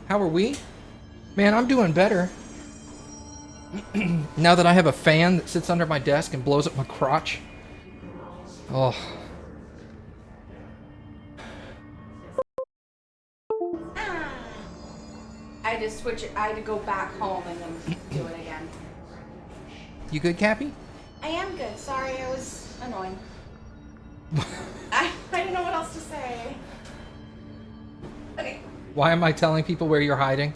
How are we? Man, I'm doing better. Now that I have a fan that sits under my desk and blows up my crotch. Oh. I had to switch it. I had to go back home and then do it again. You good, Cappy? I am good. Sorry, I was annoying. I didn't know what else to say. Okay. Why am I telling people where you're hiding?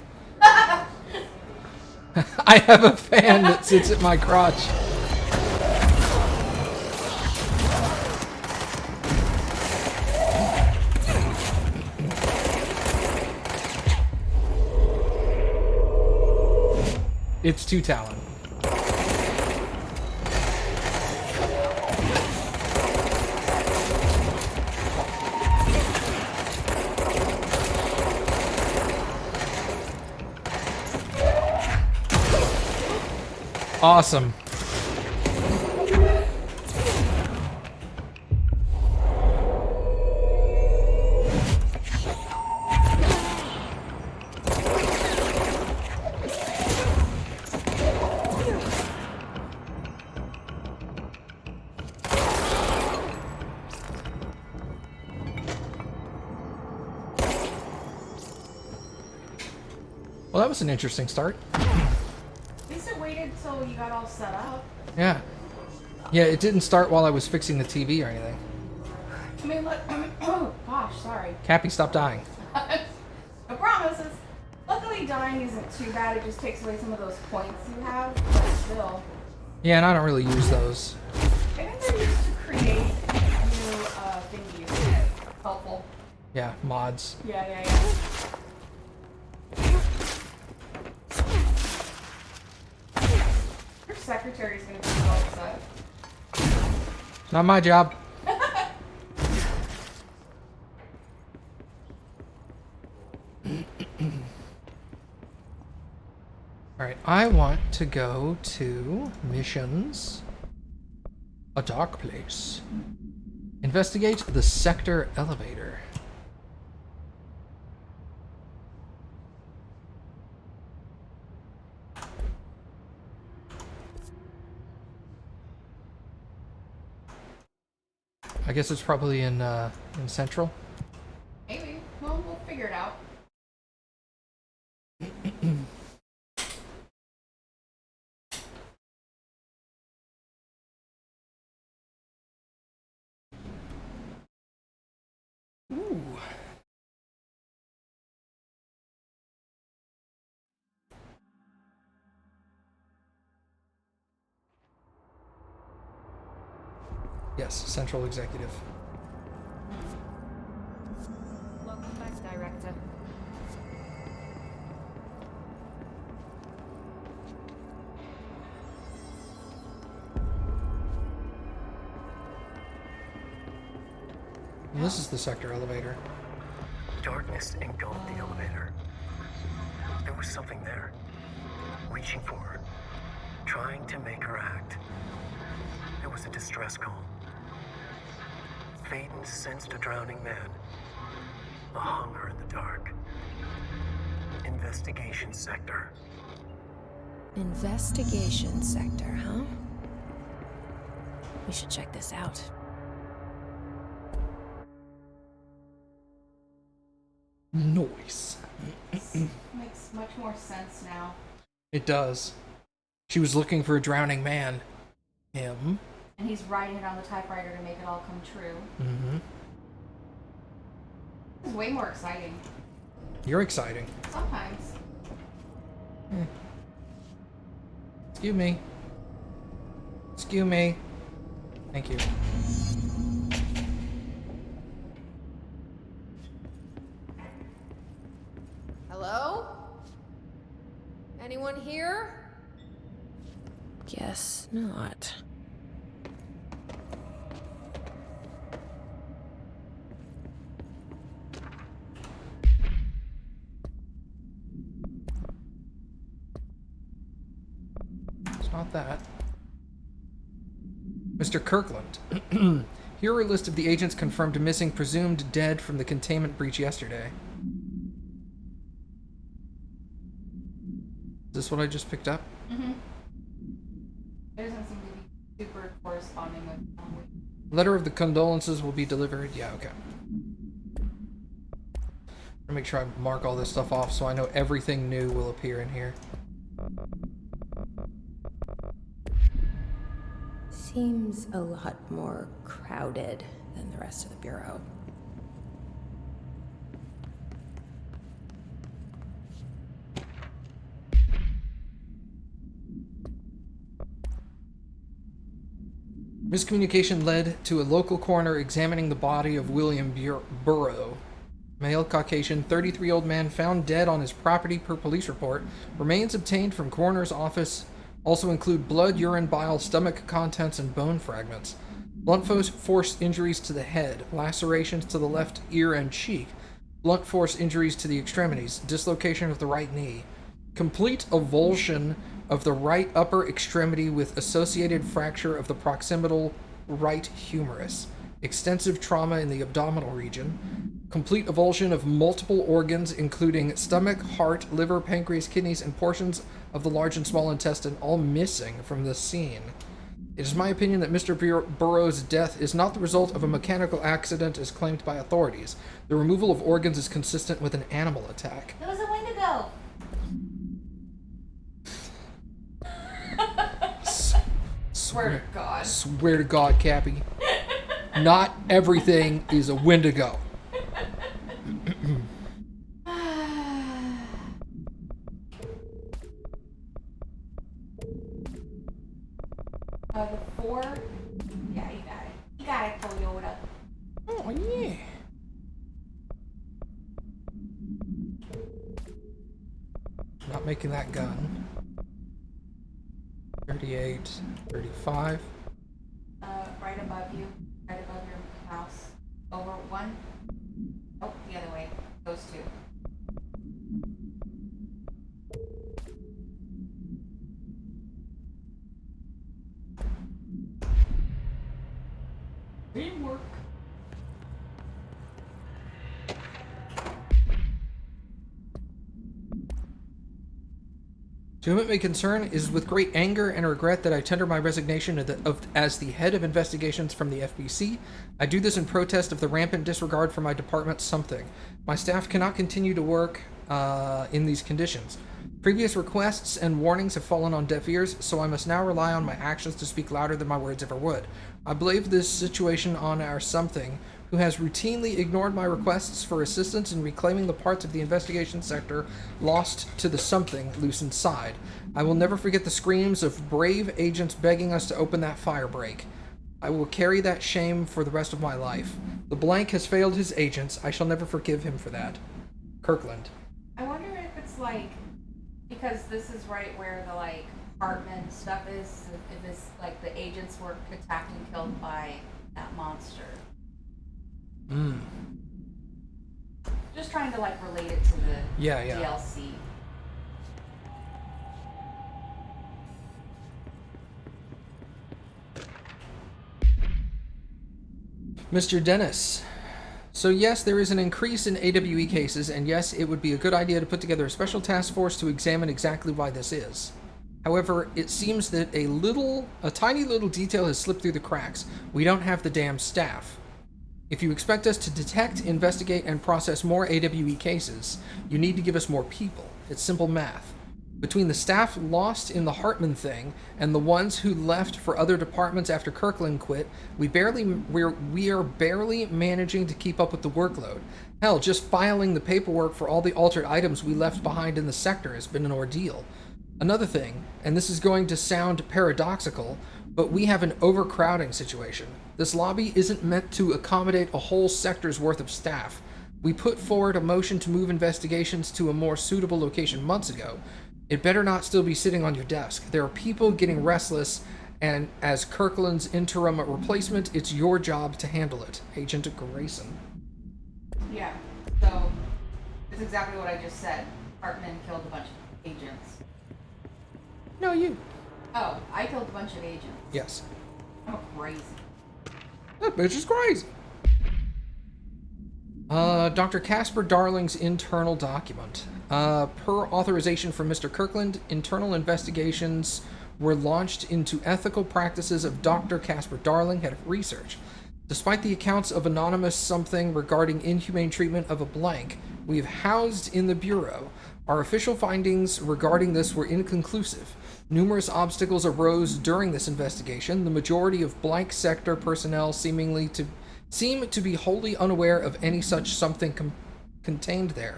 I have a fan that sits at my crotch. It's two Talon. Awesome. Well, that was an interesting start. At least it waited till you got all set up. Yeah. Yeah, it didn't start while I was fixing the TV or anything. I mean, look. Oh, gosh, sorry. Cappy, stop dying. No promises. Luckily, dying isn't too bad. It just takes away some of those points you have, but still. Yeah, and I don't really use those. I think they're used to create new thingies. Helpful. Yeah, mods. Yeah. Your secretary's gonna be so upset. Not my job. Alright, I want to go to missions. A dark place. Investigate the sector elevator. I guess it's probably in Central. Maybe. Well, we'll figure it out. Ooh. Yes, Central Executive. Welcome back, Director. Well, this is the sector elevator. Darkness engulfed the elevator. There was something there, reaching for her, trying to make her act. It was a distress call. Phaeton sensed a drowning man, a hunger in the dark. Investigation sector. Investigation sector, huh? We should check this out. Noise. Makes much more sense now. It does. She was looking for a drowning man. Him. And he's writing it on the typewriter to make it all come true. Mm-hmm. It's way more exciting. You're exciting. Sometimes. Excuse me. Excuse me. Thank you. Hello? Anyone here? Guess not. It's not that. Mr. Kirkland. Here are a list of the agents confirmed missing, presumed dead from the containment breach yesterday. this what I just picked up? Mm-hmm. It doesn't seem to be super corresponding with Letter of the condolences will be delivered. Yeah, okay. I'll make sure I mark all this stuff off so I know everything new will appear in here. Seems a lot more crowded than the rest of the bureau. Miscommunication led to a local coroner examining the body of William Burrow. Male Caucasian, 33-year-old man found dead on his property per police report. Remains obtained from coroner's office also include blood, urine, bile, stomach contents, and bone fragments. Blunt force injuries to the head, lacerations to the left ear and cheek, blunt force injuries to the extremities, dislocation of the right knee, complete avulsion of the right upper extremity with associated fracture of the proximal right humerus, extensive trauma in the abdominal region, complete avulsion of multiple organs including stomach, heart, liver, pancreas, kidneys, and portions of the large and small intestine, all missing from the scene. It is my opinion that Mr. Burrow's death is not the result of a mechanical accident as claimed by authorities. The removal of organs is consistent with an animal attack. There was a Wendigo. Swear to God. Swear to God, Cappy. Not everything is a Wendigo. The 4. Yeah, you got it. You got it, Toyota. Oh, yeah. Not making that gun. 38, 35. Right above you. Right above your mouse. Over 1. Oh, the other way. Those 2. Teamwork. To whom it may concern, it is with great anger and regret that I tender my resignation as the head of investigations from the FBC. I do this in protest of the rampant disregard for my department's something. My staff cannot continue to work in these conditions. Previous requests and warnings have fallen on deaf ears, so I must now rely on my actions to speak louder than my words ever would. I blame this situation on our something, who has routinely ignored my requests for assistance in reclaiming the parts of the investigation sector lost to the something loose inside. I will never forget the screams of brave agents begging us to open that fire break. I will carry that shame for the rest of my life. The blank has failed his agents. I shall never forgive him for that. Kirkland. I wonder if it's like, because this is right where the like Hartman stuff is, if this like the agents were attacked and killed by that monster. Just trying to like relate it to the DLC. Mr. Dennis. So yes, there is an increase in AWE cases, and yes, it would be a good idea to put together a special task force to examine exactly why this is. However, it seems that a tiny little detail has slipped through the cracks. We don't have the damn staff. If you expect us to detect, investigate, and process more AWE cases, you need to give us more people. It's simple math. Between the staff lost in the Hartman thing and the ones who left for other departments after Kirkland quit, we are barely managing to keep up with the workload. Hell, just filing the paperwork for all the altered items we left behind in the sector has been an ordeal. Another thing, and this is going to sound paradoxical, but we have an overcrowding situation. This lobby isn't meant to accommodate a whole sector's worth of staff. We put forward a motion to move investigations to a more suitable location months ago. It better not still be sitting on your desk. There are people getting restless, and as Kirkland's interim replacement, it's your job to handle it. Agent Grayson. Yeah, so it's exactly what I just said. Hartman killed a bunch of agents. No, you. Oh, I killed a bunch of agents. Yes. I'm crazy. That bitch is crazy. Dr. Casper Darling's internal document. Per authorization from Mr. Kirkland, internal investigations were launched into ethical practices of Dr. Casper Darling, head of research. Despite the accounts of anonymous something regarding inhumane treatment of a blank we have housed in the Bureau, our official findings regarding this were inconclusive. Numerous obstacles arose during this investigation. The majority of blank sector personnel seem to be wholly unaware of any such something contained there.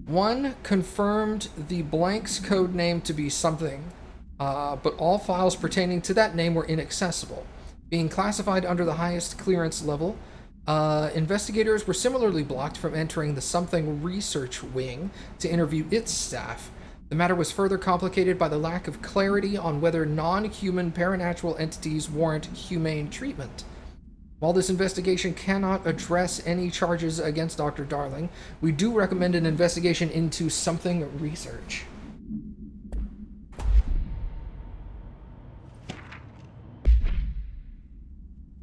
One confirmed the blank's code name to be something, but all files pertaining to that name were inaccessible. Being classified under the highest clearance level, investigators were similarly blocked from entering the something research wing to interview its staff. The matter was further complicated by the lack of clarity on whether non-human paranatural entities warrant humane treatment. While this investigation cannot address any charges against Dr. Darling, we do recommend an investigation into something research.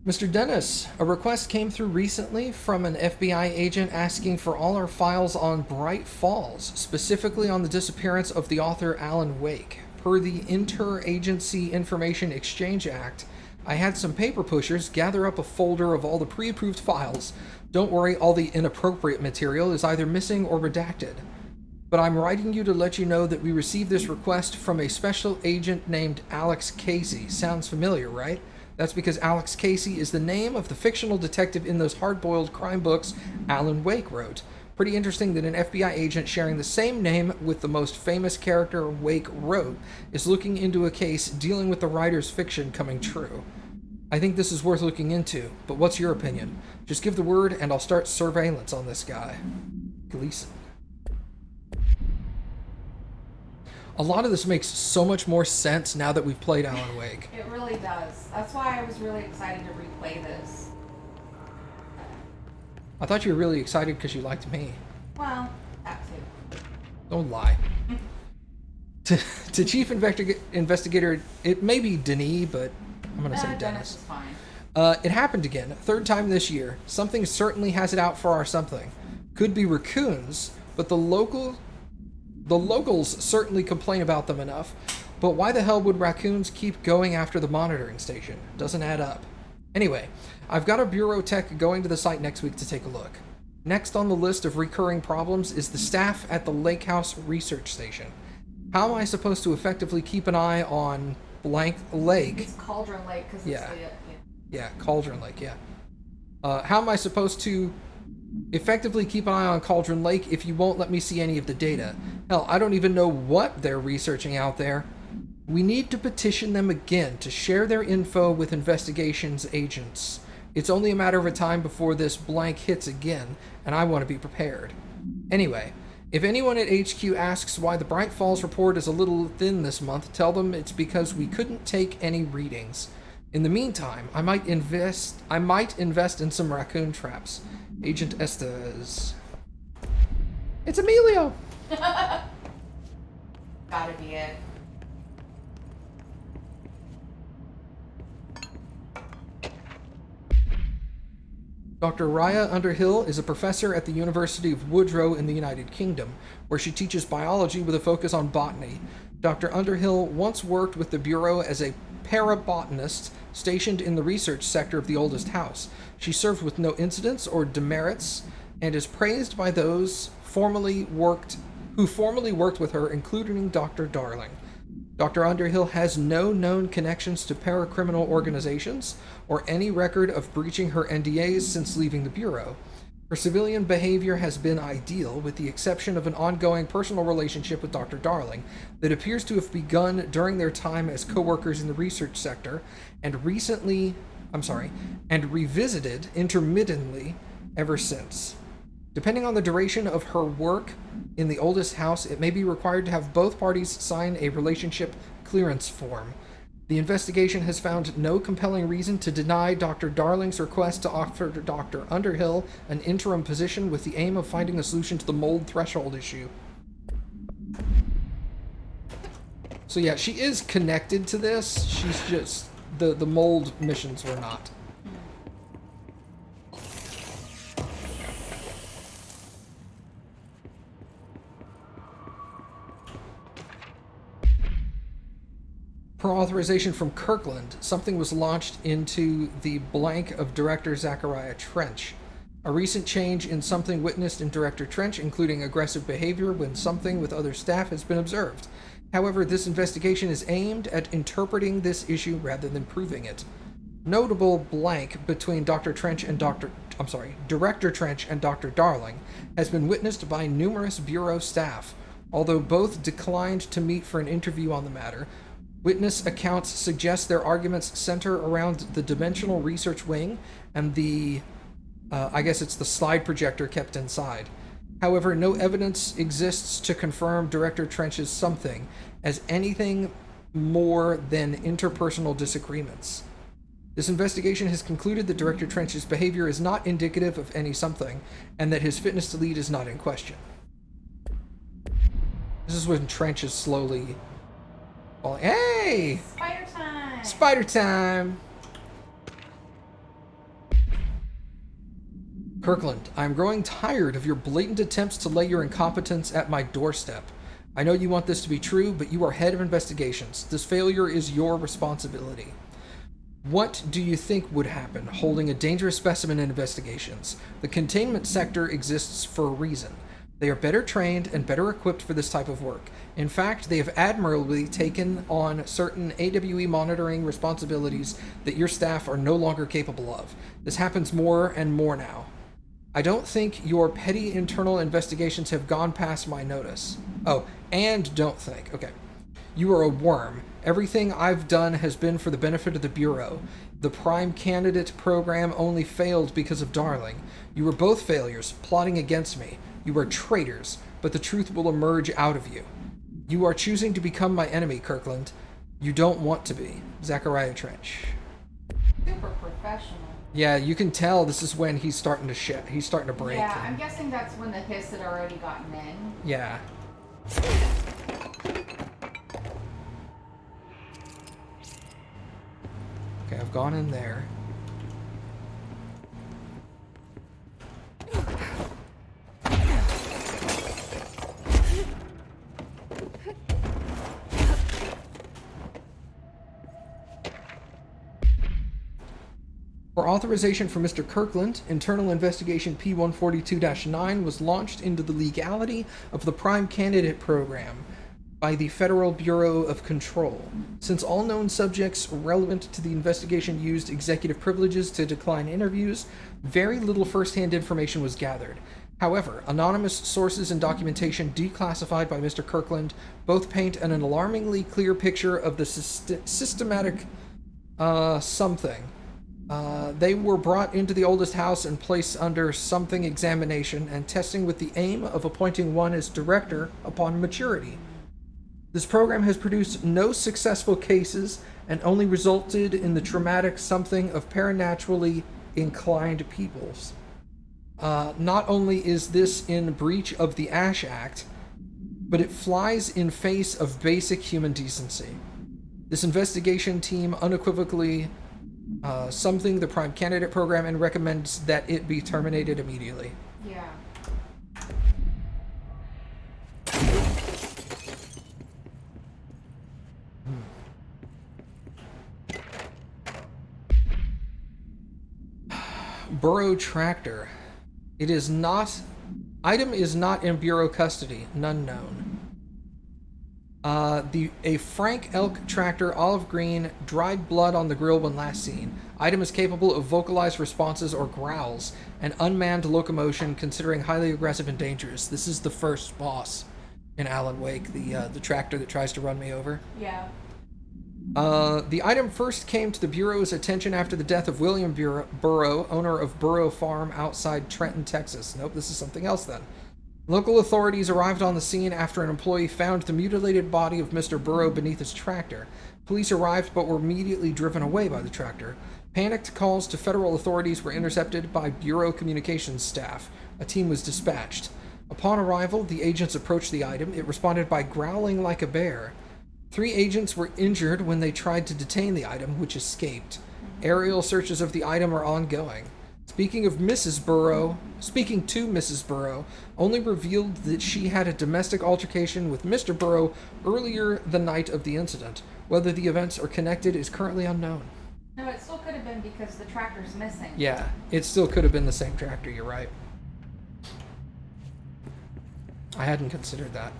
Mr. Dennis, a request came through recently from an FBI agent asking for all our files on Bright Falls, specifically on the disappearance of the author Alan Wake. Per the Interagency Information Exchange Act, I had some paper pushers gather up a folder of all the pre-approved files. Don't worry, all the inappropriate material is either missing or redacted. But I'm writing you to let you know that we received this request from a special agent named Alex Casey. Sounds familiar, right? That's because Alex Casey is the name of the fictional detective in those hard-boiled crime books Alan Wake wrote. Pretty interesting that an FBI agent sharing the same name with the most famous character Wake wrote is looking into a case dealing with the writer's fiction coming true. I think this is worth looking into, but what's your opinion? Just give the word and I'll start surveillance on this guy. Gleason. A lot of this makes so much more sense now that we've played Alan Wake. It really does. That's why I was really excited to replay this. I thought you were really excited because you liked me. Well, that too. Don't lie. to Chief Investigator, it may be Denis, but I'm going to say Dennis Dennis. is fine. It happened again. Third time this year. Something certainly has it out for our something. Could be raccoons, but the locals certainly complain about them enough. But why the hell would raccoons keep going after the monitoring station? Doesn't add up. Anyway, I've got a bureau tech going to the site next week to take a look. Next on the list of recurring problems is the staff at the Lake House Research Station. How am I supposed to effectively keep an eye on blank lake? It's Cauldron Lake because Yeah. it's Yeah, Cauldron Lake, yeah. How am I supposed to effectively keep an eye on Cauldron Lake if you won't let me see any of the data? Hell, I don't even know what they're researching out there. We need to petition them again to share their info with investigations agents. It's only a matter of time before this blank hits again, and I want to be prepared. Anyway, if anyone at HQ asks why the Bright Falls report is a little thin this month, tell them it's because we couldn't take any readings. In the meantime, I might invest in some raccoon traps. Agent Estes. It's Emilio! gotta be it. Dr. Raya Underhill is a professor at the University of Woodrow in the United Kingdom, where she teaches biology with a focus on botany. Dr. Underhill once worked with the Bureau as a parabotanist stationed in the research sector of the oldest house. She served with no incidents or demerits and is praised by those who formerly worked with her, including Dr. Darling. Dr. Underhill has no known connections to paracriminal organizations or any record of breaching her NDAs since leaving the Bureau. Her civilian behavior has been ideal, with the exception of an ongoing personal relationship with Dr. Darling that appears to have begun during their time as co-workers in the research sector and revisited intermittently ever since. Depending on the duration of her work in the oldest house, it may be required to have both parties sign a relationship clearance form. The investigation has found no compelling reason to deny Dr. Darling's request to offer Dr. Underhill an interim position with the aim of finding a solution to the mold threshold issue. So yeah, she is connected to this. She's just... the mold missions were not. Per authorization from Kirkland, something was launched into the blank of Director Zachariah Trench. A recent change in something witnessed in Director Trench, including aggressive behavior when something with other staff, has been observed. However, this investigation is aimed at interpreting this issue rather than proving it. Notable blank between Director Trench and Dr. Darling has been witnessed by numerous Bureau staff. Although both declined to meet for an interview on the matter, witness accounts suggest their arguments center around the Dimensional Research Wing and the, I guess it's the slide projector kept inside. However, no evidence exists to confirm Director Trench's something as anything more than interpersonal disagreements. This investigation has concluded that Director Trench's behavior is not indicative of any something, and that his fitness to lead is not in question. This is when Trench is slowly falling. Hey! Spider time! Spider time! Kirkland, I'm growing tired of your blatant attempts to lay your incompetence at my doorstep. I know you want this to be true, but you are head of investigations. This failure is your responsibility. What do you think would happen holding a dangerous specimen in investigations? The containment sector exists for a reason. They are better trained and better equipped for this type of work. In fact, they have admirably taken on certain AWE monitoring responsibilities that your staff are no longer capable of. This happens more and more now. I don't think your petty internal investigations have gone past my notice. Oh, and don't think. Okay. You are a worm. Everything I've done has been for the benefit of the Bureau. The prime candidate program only failed because of Darling. You were both failures, plotting against me. You are traitors, but the truth will emerge out of you. You are choosing to become my enemy, Kirkland. You don't want to be. Zachariah Trench. Super professional. Yeah, you can tell this is when he's starting to shit. He's starting to break. Yeah, I'm guessing that's when the hiss had already gotten in. Yeah. Okay, I've gone in there. For authorization from Mr. Kirkland, internal investigation P-142-9 was launched into the legality of the Prime Candidate Program by the Federal Bureau of Control. Since all known subjects relevant to the investigation used executive privileges to decline interviews, very little first-hand information was gathered. However, anonymous sources and documentation declassified by Mr. Kirkland both paint an alarmingly clear picture of the systematic something. They were brought into the oldest house and placed under something examination and testing with the aim of appointing one as director upon maturity. This program has produced no successful cases and only resulted in the traumatic something of paranaturally inclined peoples. Not only is this in breach of the Ash Act, but it flies in face of basic human decency. This investigation team unequivocally something the Prime Candidate Program and recommends that it be terminated immediately. Yeah. Burrow Tractor. It is not... Item is not in Bureau custody. None known. A Frank Elk tractor, olive green, dried blood on the grill when last seen. Item is capable of vocalized responses or growls, and unmanned locomotion, considering highly aggressive and dangerous. This is the first boss in Alan Wake, the tractor that tries to run me over. Yeah. The item first came to the Bureau's attention after the death of William Burrow, owner of Burrow Farm outside Trenton, Texas. Nope, this is something else then. Local authorities arrived on the scene after an employee found the mutilated body of Mr. Burrow beneath his tractor. Police arrived but were immediately driven away by the tractor. Panicked calls to federal authorities were intercepted by Bureau communications staff. A team was dispatched. Upon arrival, the agents approached the item. It responded by growling like a bear. 3 agents were injured when they tried to detain the item, which escaped. Aerial searches of the item are ongoing. Its Speaking to Mrs. Burrow, only revealed that she had a domestic altercation with Mr. Burrow earlier the night of the incident. Whether the events are connected is currently unknown. No, it still could have been because the tractor's missing. Yeah, it still could have been the same tractor, you're right. I hadn't considered that.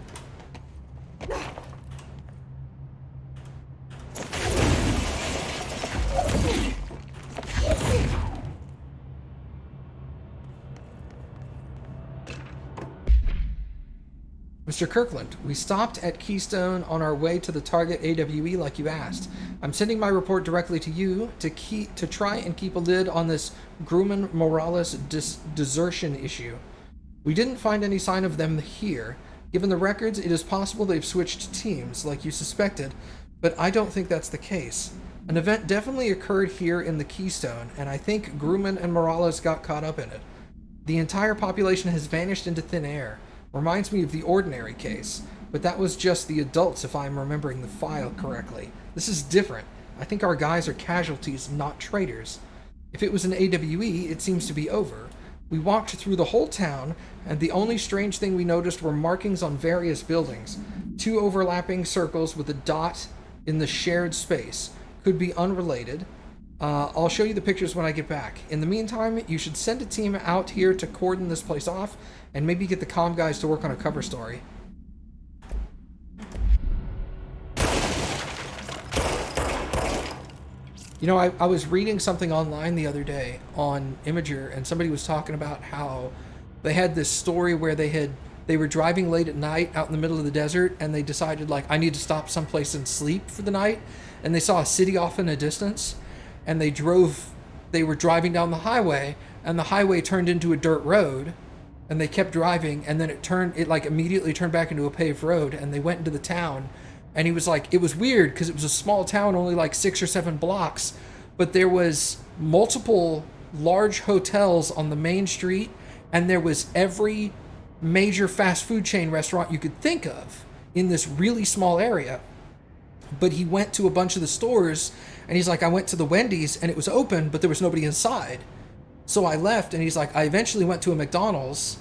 Mr. Kirkland, we stopped at Keystone on our way to the target AWE like you asked. I'm sending my report directly to you to try and keep a lid on this Grumman Morales desertion issue. We didn't find any sign of them here. Given the records, it is possible they've switched teams, like you suspected, but I don't think that's the case. An event definitely occurred here in the Keystone, and I think Grumman and Morales got caught up in it. The entire population has vanished into thin air. Reminds me of the Ordinary case, but that was just the adults if I'm remembering the file correctly. This is different. I think our guys are casualties, not traitors. If it was an AWE, it seems to be over. We walked through the whole town, and the only strange thing we noticed were markings on various buildings. 2 overlapping circles with a dot in the shared space. Could be unrelated. I'll show you the pictures when I get back. In the meantime, you should send a team out here to cordon this place off, and maybe get the comm guys to work on a cover story. You know, I was reading something online the other day on Imager, and somebody was talking about how they had this story where they were driving late at night out in the middle of the desert, and they decided, like, I need to stop someplace and sleep for the night, and they saw a city off in the distance, and they were driving down the highway, and the highway turned into a dirt road, and they kept driving, and then it like immediately turned back into a paved road, and they went into the town, and he was like, it was weird because it was a small town, only like 6 or 7 blocks, but there was multiple large hotels on the main street, and there was every major fast food chain restaurant you could think of in this really small area. But he went to a bunch of the stores, and he's like, I went to the Wendy's, and it was open, but there was nobody inside. So I left, and he's like, I eventually went to a McDonald's,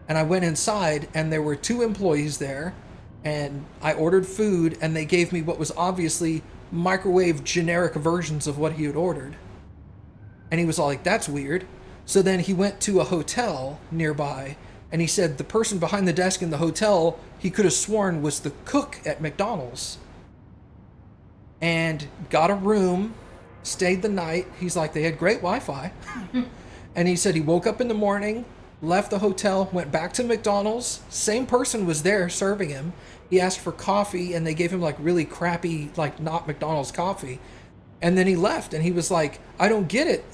and I went inside, and there were 2 employees there, and I ordered food, and they gave me what was obviously microwave generic versions of what he had ordered. And he was all like, that's weird. So then he went to a hotel nearby, and he said the person behind the desk in the hotel, he could have sworn was the cook at McDonald's. And got a room, stayed the night. He's like, they had great Wi-Fi. And he said he woke up in the morning, left the hotel, went back to McDonald's. Same person was there serving him. He asked for coffee, and they gave him like really crappy, like not McDonald's coffee. And then he left, and he was like, I don't get it.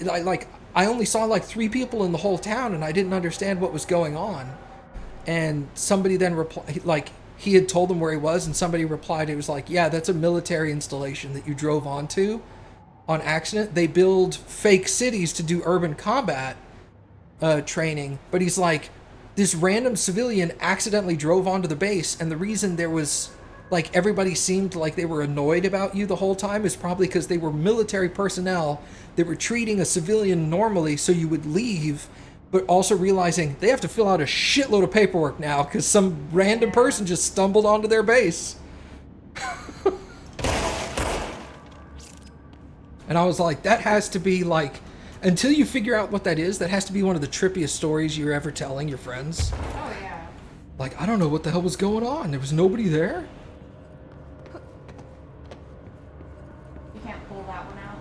I only saw like 3 people in the whole town, and I didn't understand what was going on. And somebody then replied, like, he had told them where he was, and somebody replied, it was like, yeah, that's a military installation that you drove onto on accident. They build fake cities to do urban combat training, but he's like, this random civilian accidentally drove onto the base, and the reason there was, like, everybody seemed like they were annoyed about you the whole time is probably because they were military personnel that were treating a civilian normally so you would leave, but also realizing they have to fill out a shitload of paperwork now because some random person just stumbled onto their base. And I was like, that has to be like, until you figure out what that is, that has to be one of the trippiest stories you're ever telling your friends. Oh, yeah. Like, I don't know what the hell was going on. There was nobody there. You can't pull that one out?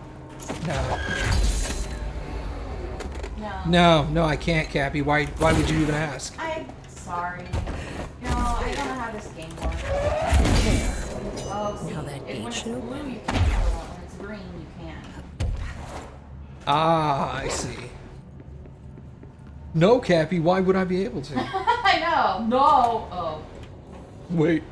No. No, I can't, Cappy. Why would you even ask? I'm sorry. No, I don't know how this game works. Oh, see, Now that when it's age blue, no you can't pull it. When it's green, you can. Ah, I see. No, Cappy, why would I be able to? I know. No. Oh. Wait.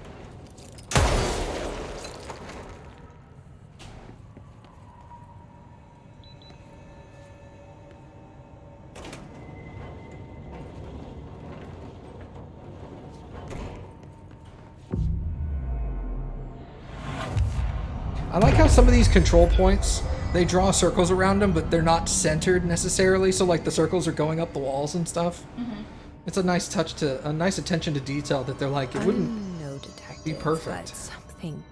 I like how some of these control points They draw circles around them, but they're not centered necessarily. So like the circles are going up the walls and stuff. Mm-hmm. It's a nice a nice attention to detail that they're like, it wouldn't I'm no detective, be perfect. but something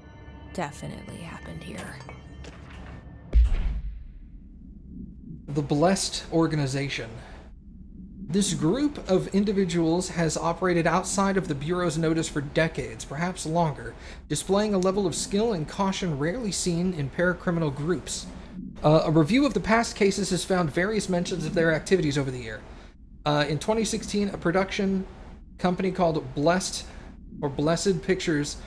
definitely happened here. The Blessed Organization. This group of individuals has operated outside of the Bureau's notice for decades, perhaps longer, displaying a level of skill and caution rarely seen in paracriminal groups. A review of the past cases has found various mentions of their activities over the year. In 2016, a production company called Blessed Pictures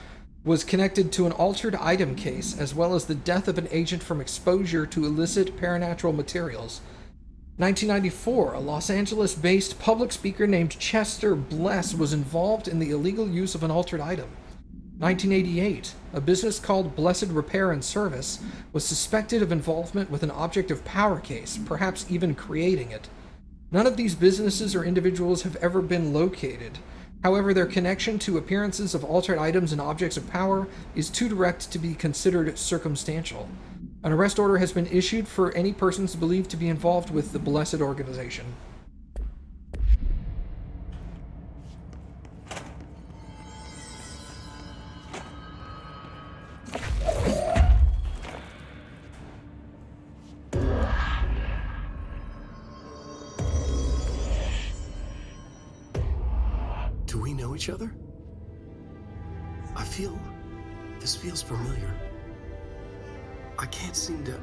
was connected to an altered item case, as well as the death of an agent from exposure to illicit paranatural materials. 1994, a Los Angeles-based public speaker named Chester Bless was involved in the illegal use of an altered item. 1988, a business called Blessed Repair and Service was suspected of involvement with an object of power case, perhaps even creating it. None of these businesses or individuals have ever been located. However, their connection to appearances of altered items and objects of power is too direct to be considered circumstantial. An arrest order has been issued for any persons believed to be involved with the Blessed Organization. Do we know each other? This feels familiar. I can't seem to...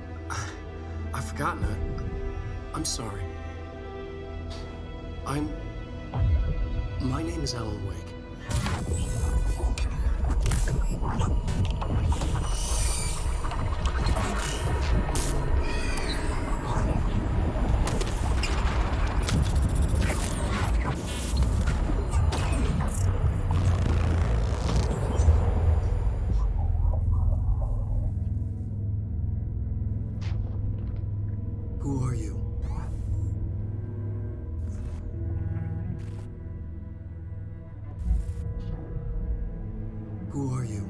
I've forgotten it. I'm sorry. My name is Alan Wake. Who are you? Who are you?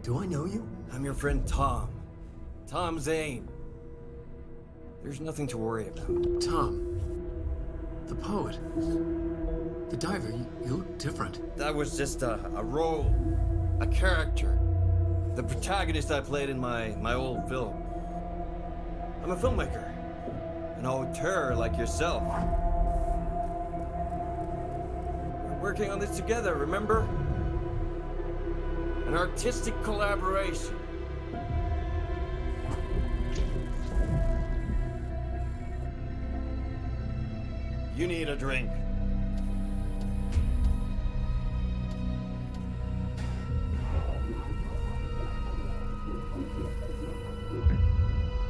Do I know you? I'm your friend Tom. Tom Zane. There's nothing to worry about. Tom. The poet. The diver. You look different. That was just a role. A character. The protagonist I played in my old film. I'm a filmmaker. An auteur like yourself. We're working on this together, remember? An artistic collaboration. You need a drink.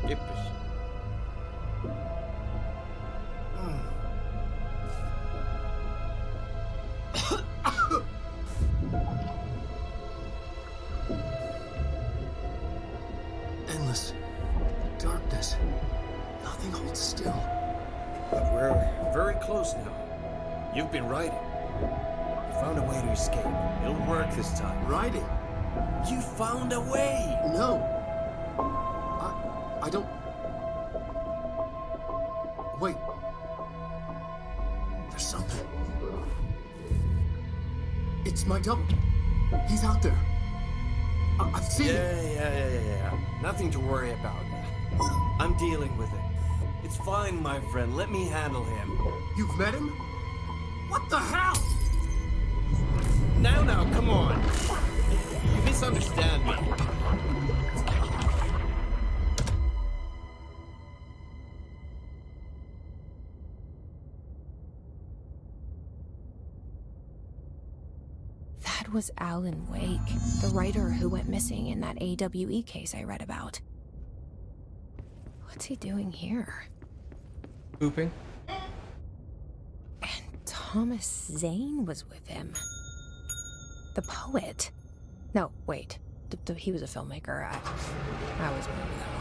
Yippish. Endless darkness. Nothing holds still. But we're very close now. You've been writing. You found a way to escape. It'll work this time. Riding? You found a way! No. I don't... Wait. There's something. It's my double. He's out there. I've seen him. Yeah. Nothing to worry about. I'm dealing with it. It's fine, my friend. Let me handle him. You've met him? What the hell? Now, come on. You misunderstand me. That was Alan Wake, the writer who went missing in that AWE case I read about. What's he doing here? Pooping. And Thomas Zane was with him. The poet. No, wait. He was a filmmaker. I always remember that wrong.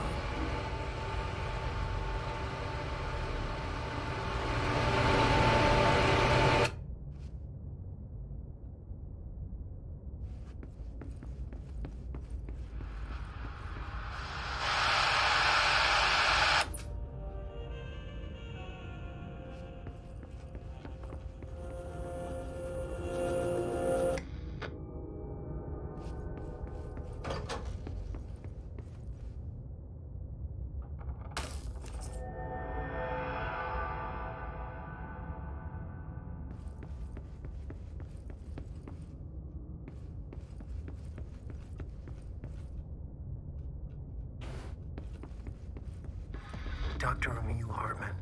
Dr. Emil Hartman,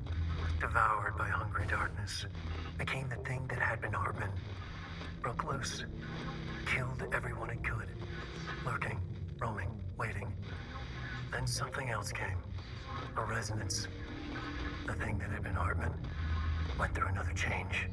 devoured by hungry darkness, became the thing that had been Hartman. Broke loose, killed everyone it could, lurking, roaming, waiting. Then something else came. A resonance. The thing that had been Hartman went through another change.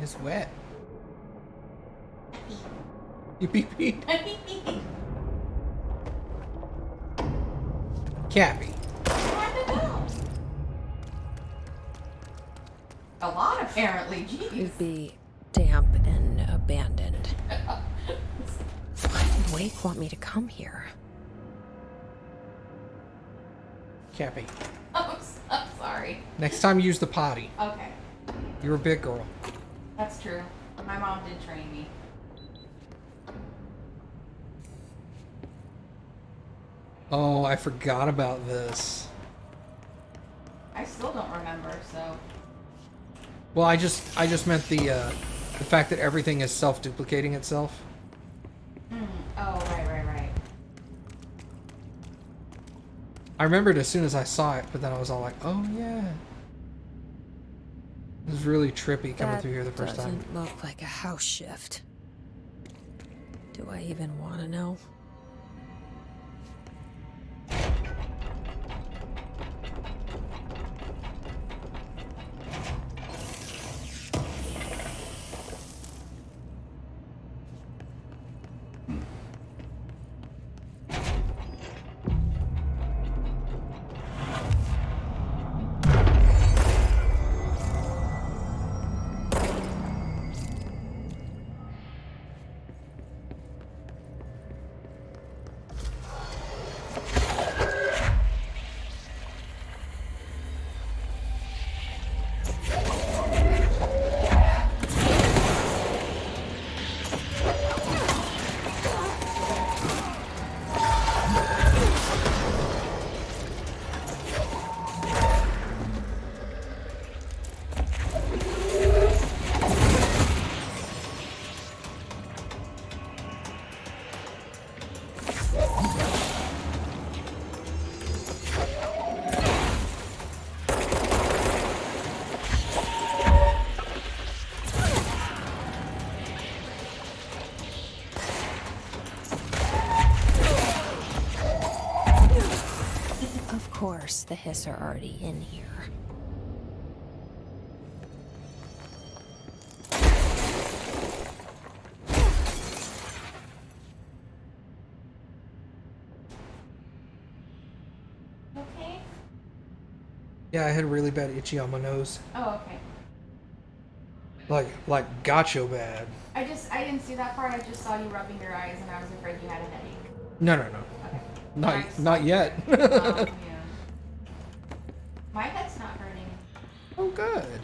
It's wet. You pee-peed? Cappy. A lot, apparently. Jeez. You'd be damp and abandoned. Why did Wake want me to come here? Cappy. I'm sorry. Next time, use the potty. Okay, You're a big girl. that's true. My mom did train me. Oh, I forgot about this. I still don't remember, so. Well, I just meant the fact that everything is self-duplicating itself. Oh, right. I remembered as soon as I saw it, but then I was all like, oh yeah. It was really trippy coming through here the first time. Doesn't look like a house shift. Do I even want to know? Of course, the Hiss are already in here. Okay. Yeah, I had really bad itchy on my nose. Oh, okay. Like gotcha bad. I didn't see that part. I just saw you rubbing your eyes, and I was afraid you had a headache. No. Okay. Not yet. Yeah. My head's not hurting. Oh, good.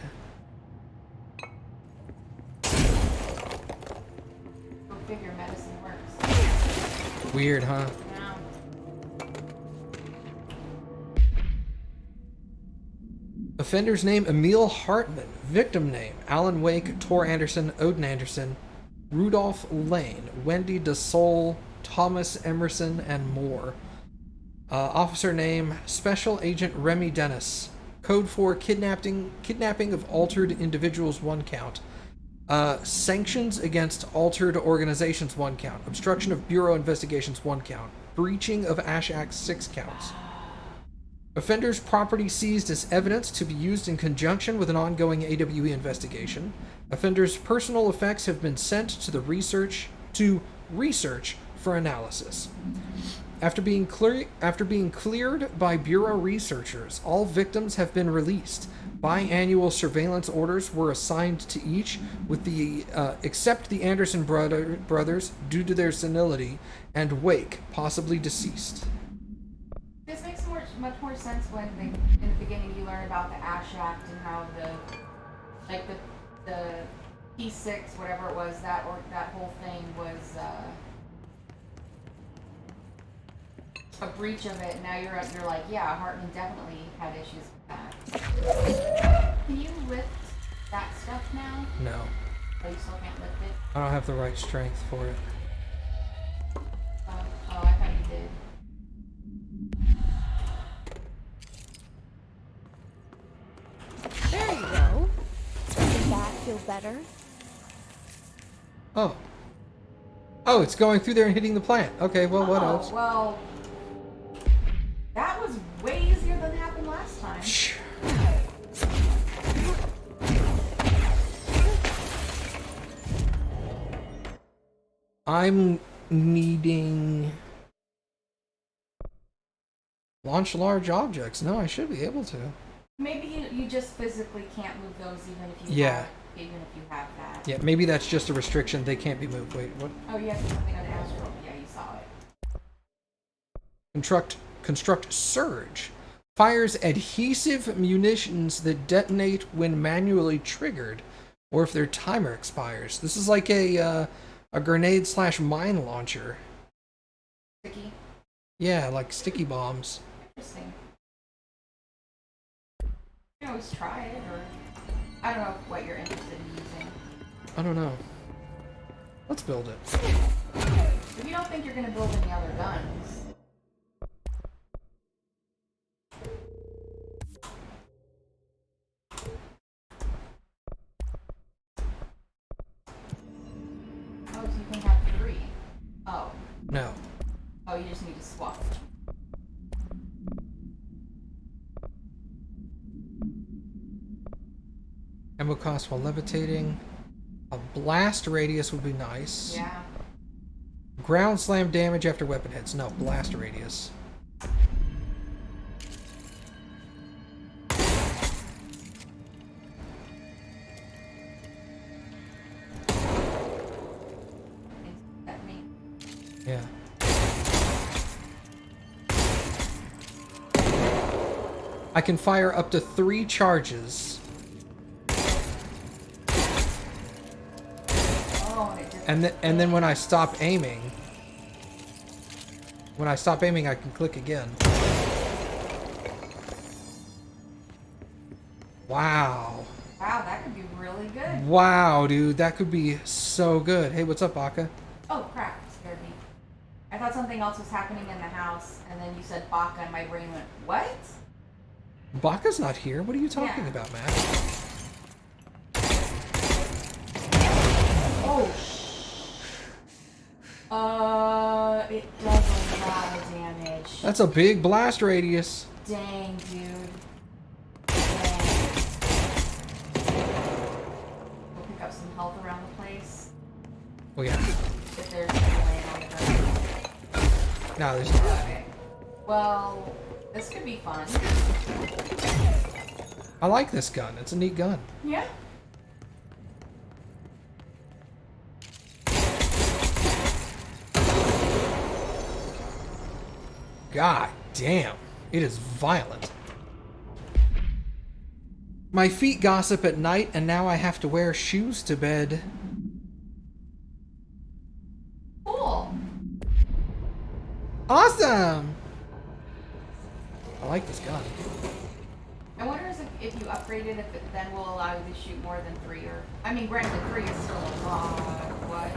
Go figure, medicine works. Weird, huh? Yeah. Offender's name, Emil Hartman. Victim name, Alan Wake, Tor Anderson, Odin Anderson, Rudolph Lane, Wendy DeSole, Thomas Emerson, and more. Officer name, Special Agent Remy Dennis. Code for kidnapping of altered individuals, 1 count. Sanctions against altered organizations, 1 count. Obstruction of Bureau investigations, 1 count. Breaching of Ash Act, 6 counts. Offender's property seized as evidence to be used in conjunction with an ongoing AWE investigation. Offender's personal effects have been sent to research for analysis. After being cleared by Bureau researchers, all victims have been released. Biannual surveillance orders were assigned to each, with except the Anderson brothers, due to their senility, and Wake, possibly deceased. This makes much more sense when in the beginning you learn about the Ash Act and how the P6, whatever it was, that whole thing was a breach of it. Now you're like, yeah, Hartman definitely had issues with that. Can you lift that stuff now? No. Oh, you still can't lift it? I don't have the right strength for it. Oh, I thought you did. There you go. Does that feel better? Oh. Oh, it's going through there and hitting the plant. Okay, well, what else? Well, that was way easier than happened last time. I'm needing... Launch large objects. No, I should be able to. Maybe you just physically can't move those even if you have that. Yeah, maybe that's just a restriction. They can't be moved. Wait, what? Oh, you have something on Astro. Yeah, you saw it. Construct surge. Fires adhesive munitions that detonate when manually triggered, or if their timer expires. This is like a grenade/mine launcher. Sticky. Yeah, like sticky bombs. Interesting. You can always try it, or I don't know what you're interested in using. I don't know. Let's build it. If you don't think you're gonna build any other guns. Oh, so you can have 3. Oh. No. Oh, you just need to swap. Ammo cost while levitating. A blast radius would be nice. Yeah. Ground slam damage after weapon hits. No, blast radius. At me. Yeah. I can fire up to 3 charges. Oh, it just And then when I stop aiming, I can click again. Wow. Wow, that could be really good. Wow, dude, that could be so good. Hey, what's up, Baka? Oh crap, it scared me. I thought something else was happening in the house, and then you said Baka, and my brain went, what? Baka's not here. What are you talking Yeah. about, Matt? Oh, it does a lot of damage. That's a big blast radius. Dang, dude. Dang. We'll pick up some health around the place. Oh, yeah. If there's any laying on the ground. No, there's not. Okay. Well, this could be fun. I like this gun. It's a neat gun. Yeah. God damn. It is violent. My feet gossip at night, and now I have to wear shoes to bed. Cool. Awesome! I like this gun. I wonder if you upgrade it, if it then will allow you to shoot more than 3, or... I mean, granted, 3 is still a lot. What?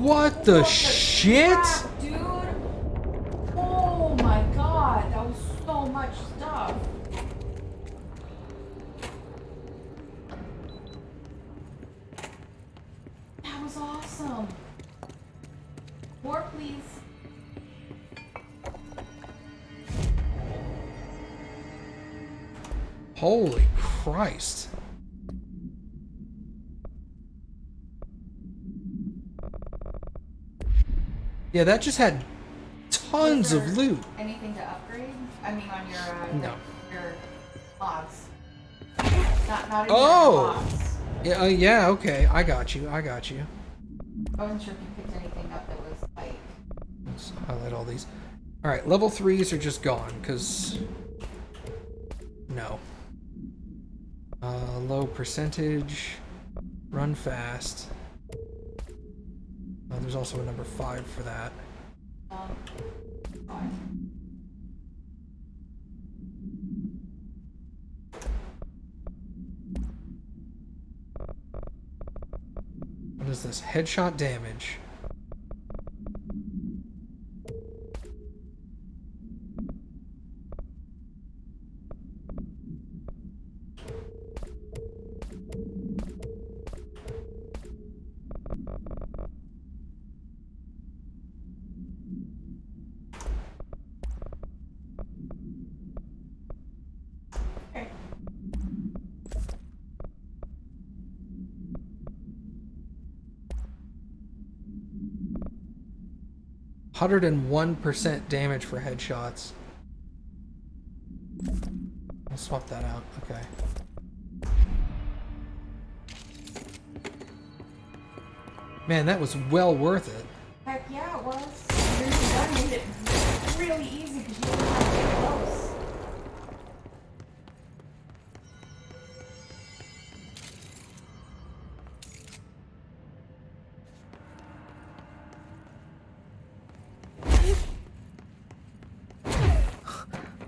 What the shit? Crap, dude. Oh my god, that was so much stuff. That was awesome. More, please. Holy Christ. Yeah, that just had tons Was of there loot. Anything to upgrade? I mean, on your No. your mods. Not in Oh! your mods. Yeah, yeah, okay. I got you. I got you. I wasn't sure if you picked anything up that was like. Let's highlight all these. Alright, level 3s are just gone, because... No. Low percentage. Run fast. There's also a number 5 for that. Fine. What is this? Headshot damage. Okay. 101% damage for headshots. I'll swap that out. Okay. Man, that was well worth it. Heck yeah, it was. Your new gun made it really easy because you didn't have to get close.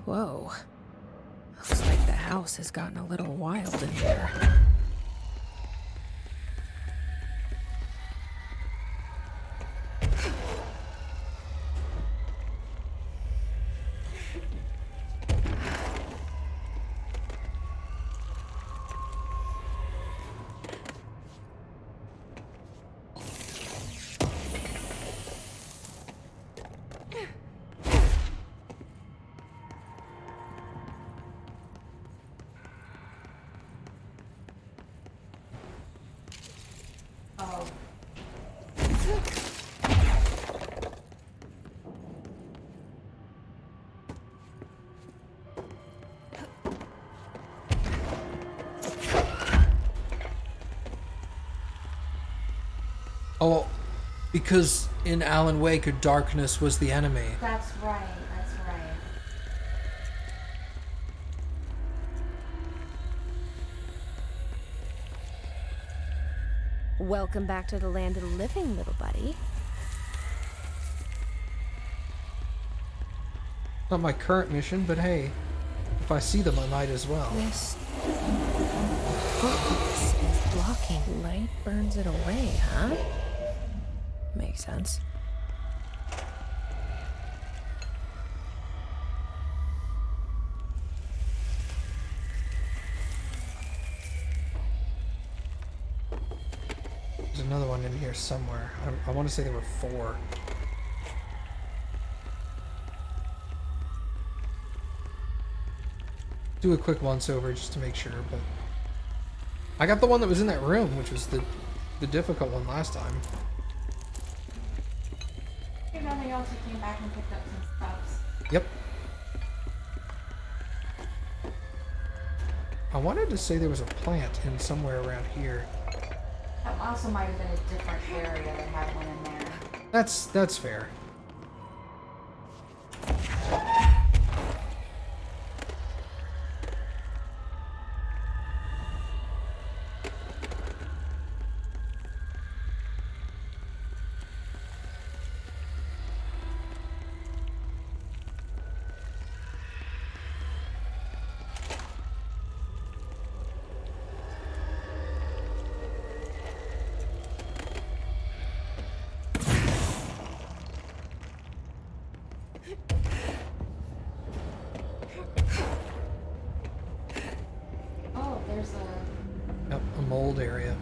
Whoa. Looks like the house has gotten a little wild in here. Oh. Oh, because in Alan Wake, darkness was the enemy. That's right, that's right. Welcome back to the land of the living, little buddy. Not my current mission, but hey, if I see them, I might as well. This box is blocking light, burns it away, huh? Makes sense. There's another one in here somewhere. I want to say there were 4. Do a quick once over just to make sure, but I got the one that was in that room, which was the difficult one last time. If nothing else, you came back and picked up some stuffs. Yep. I wanted to say there was a plant in somewhere around here. That also might have been a different area that had one in there. That's fair. controlled area.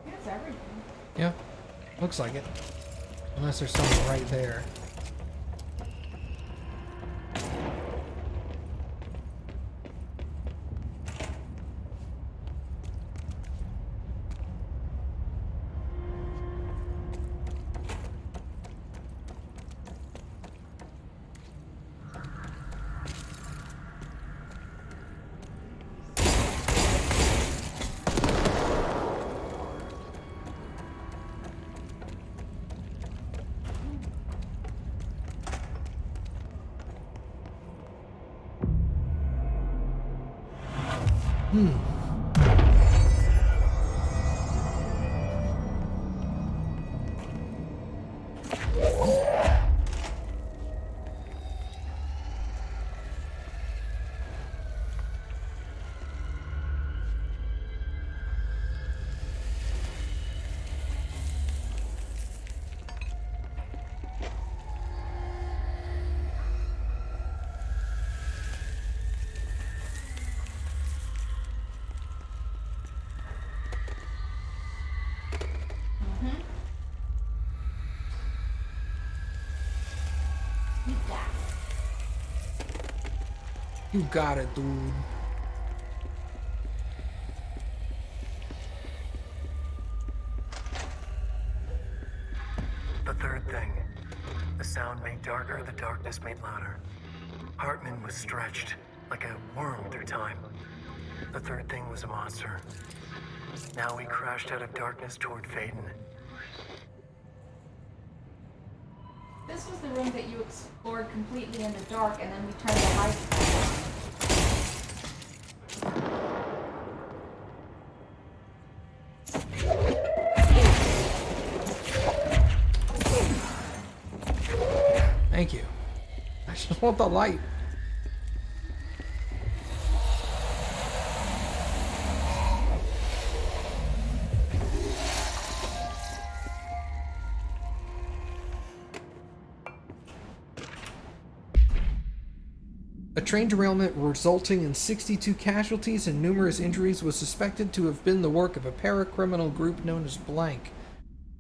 It's everything. Yeah, looks like it. Unless there's something right there. You got it, dude. The third thing. The sound made darker, the darkness made louder. Hartman was stretched, like a worm through time. The third thing was a monster. Now he crashed out of darkness toward Faden. This was the room that you explored completely in the dark, and then we turned the lights back on. Thank you. I just want the light. A train derailment resulting in 62 casualties and numerous injuries was suspected to have been the work of a paracriminal group known as Blank.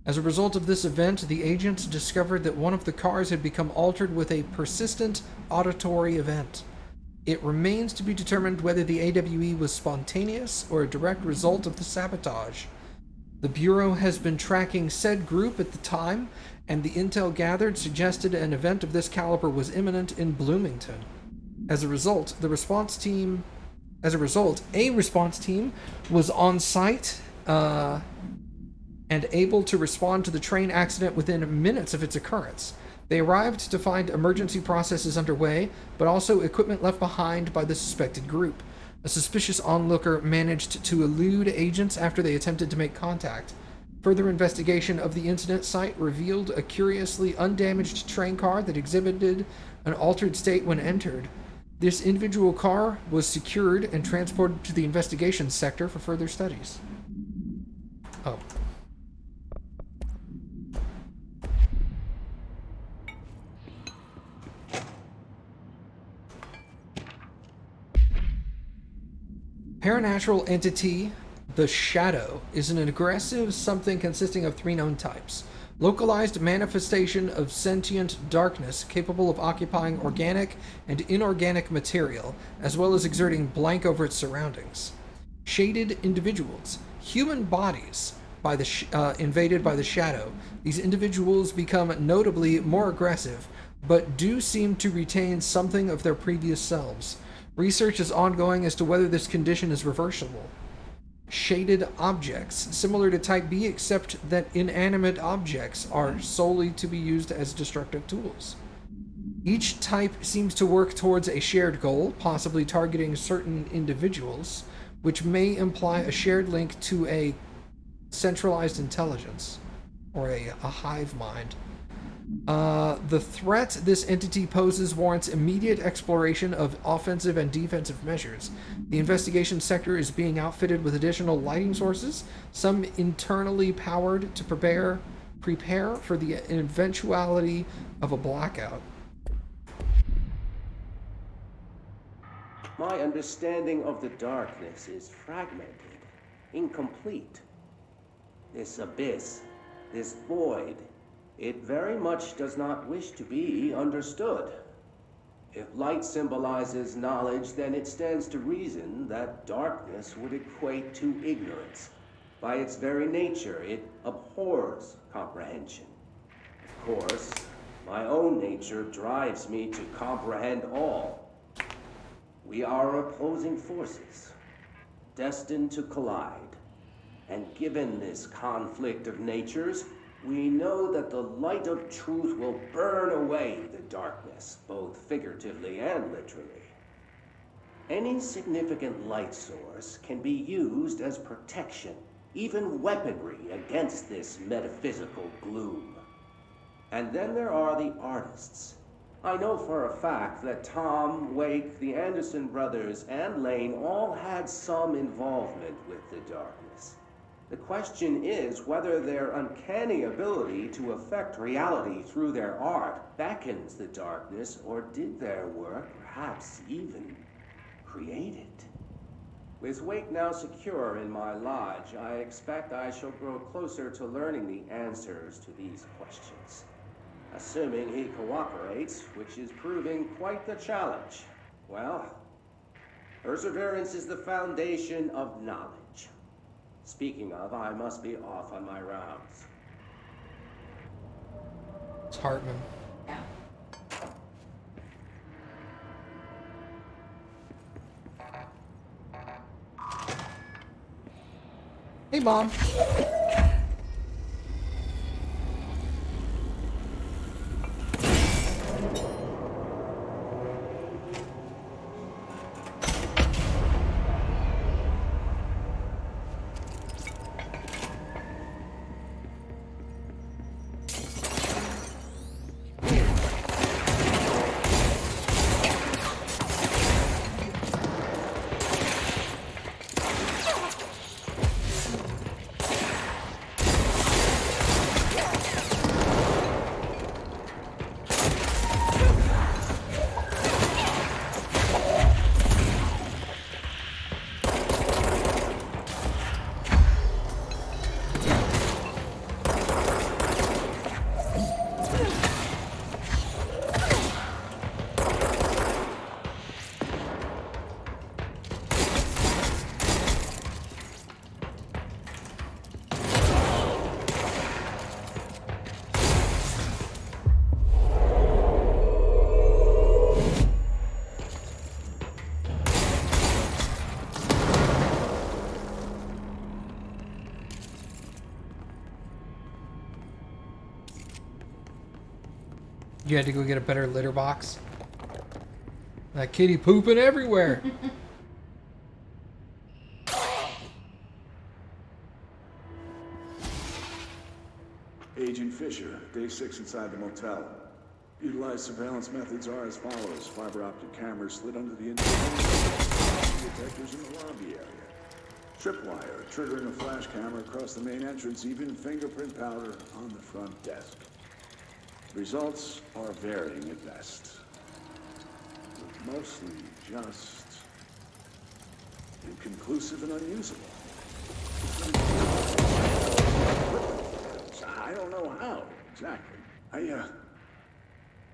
As a result of this event, the agents discovered that one of the cars had become altered with a persistent auditory event. It remains to be determined whether the AWE was spontaneous or a direct result of the sabotage. The Bureau has been tracking said group at the time, and the intel gathered suggested an event of this caliber was imminent in Bloomington. As a result, a response team was on site and able to respond to the train accident within minutes of its occurrence. They arrived to find emergency processes underway, but also equipment left behind by the suspected group. A suspicious onlooker managed to elude agents after they attempted to make contact. Further investigation of the incident site revealed a curiously undamaged train car that exhibited an altered state when entered. This individual car was secured and transported to the investigation sector for further studies. Oh. Paranatural entity The Shadow is an aggressive something consisting of 3 known types. Localized manifestation of sentient darkness capable of occupying organic and inorganic material, as well as exerting blank over its surroundings. Shaded individuals. Human bodies invaded by the Shadow. These individuals become notably more aggressive, but do seem to retain something of their previous selves. Research is ongoing as to whether this condition is reversible. Shaded objects, similar to Type B, except that inanimate objects are solely to be used as destructive tools. Each type seems to work towards a shared goal, possibly targeting certain individuals, which may imply a shared link to a centralized intelligence, or a hive mind. The threat this entity poses warrants immediate exploration of offensive and defensive measures. The investigation sector is being outfitted with additional lighting sources, some internally powered to prepare for the eventuality of a blackout. My understanding of the darkness is fragmented, incomplete. This abyss, this void, it very much does not wish to be understood. If light symbolizes knowledge, then it stands to reason that darkness would equate to ignorance. By its very nature, it abhors comprehension. Of course, my own nature drives me to comprehend all. We are opposing forces, destined to collide. And given this conflict of natures, we know that the light of truth will burn away the darkness, both figuratively and literally. Any significant light source can be used as protection, even weaponry, against this metaphysical gloom. And then there are the artists. I know for a fact that Tom, Wake, the Anderson brothers, and Lane all had some involvement with the darkness. The question is whether their uncanny ability to affect reality through their art beckons the darkness, or did their work perhaps even create it? With Wake now secure in my lodge, I expect I shall grow closer to learning the answers to these questions. Assuming he cooperates, which is proving quite the challenge. Well, perseverance is the foundation of knowledge. Speaking of, I must be off on my rounds. It's Hartman. Yeah. Hey, Mom. You had to go get a better litter box. That kitty pooping everywhere. Agent Fisher, day 6 inside the motel. Utilized surveillance methods are as follows. Fiber optic cameras slid under the detectors in the lobby area. Tripwire, triggering a flash camera across the main entrance, even fingerprint powder on the front desk. Results are varying at best, but mostly just inconclusive and unusable. exactly.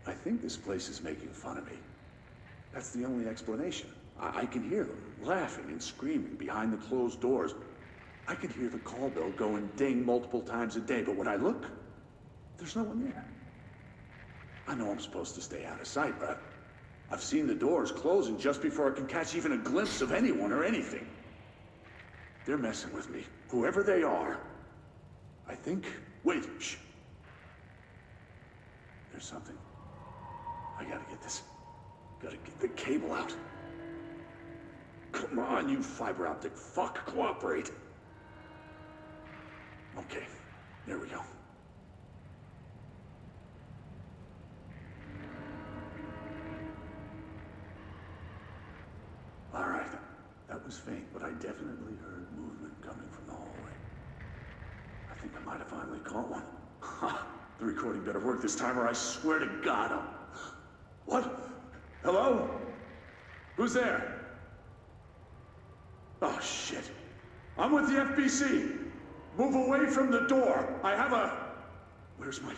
I think this place is making fun of me. That's the only explanation. I can hear them laughing and screaming behind the closed doors. I can hear the call bell go and ding multiple times a day, but when I look, there's no one there. I know I'm supposed to stay out of sight, but I've seen the doors closing just before I can catch even a glimpse of anyone or anything. They're messing with me, whoever they are. I think... Wait, shh. There's something. I gotta get this. Gotta get the cable out. Come on, you fiber optic fuck, cooperate. Okay, there we go. All right, that was faint, but I definitely heard movement coming from the hallway. I think I might have finally caught one. Ha! The recording better work this time, or I swear to God I'm... What? Hello? Who's there? Oh, shit. I'm with the FBC. Move away from the door. I have a... Where's my...